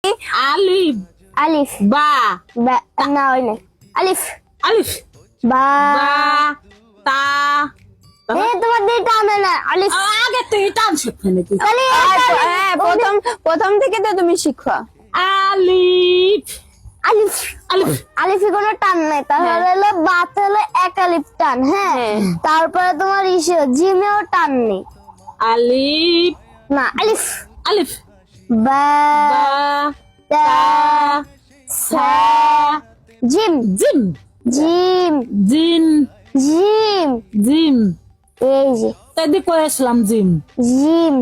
দেখি। আলিফ আলিফ বা না ওই না আলিফ আলিফ বা বা তা তোমার দিয়ে টানে না আলিফ আগে তুই টান শিখবে নাকি তাহলে হ্যাঁ, প্রথম থেকে তো তুমি শিখো। আলিফ আলিফ আলিফ আলিফে কোনো টান নাই, তাহলে হলো বাতে হলো এক আলিফ টান। হ্যাঁ, তারপরে তোমার জিমেও টান নেই। আলিফ না আলিফ আলিফ বা বা তা সা জিম জিম জিম জিন জিম জিম এই যে তাই কয়েছিলাম জিম জিম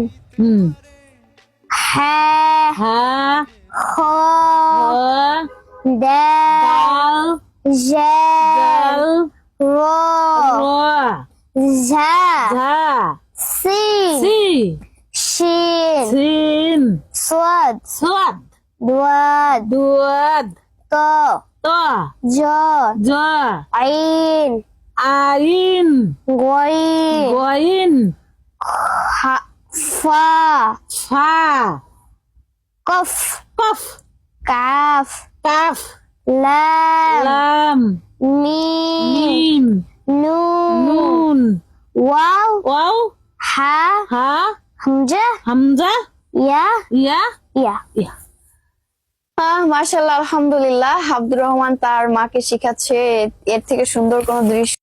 হ্যাঁ হা খ হ দাল দাল জাল জাল র র ঝা ঝা সিন সি শিন সিন সাদ সাদ দাদ দুয়াদ ত ত জ জ আইন আইন গইন গইন ফা ফা কফ কফ কাফ কাফ লাম লাম মিম মিম নুন নুন ওয়াও ওয়াও হা হা হামজা হামজা ইয়া ইয়া ইয়া ইয়া মাশাআল্লাহ, আলহামদুলিল্লাহ। আব্দুর রহমান তার মাকে শিখাচ্ছে, এর থেকে সুন্দর কোনো দৃশ্য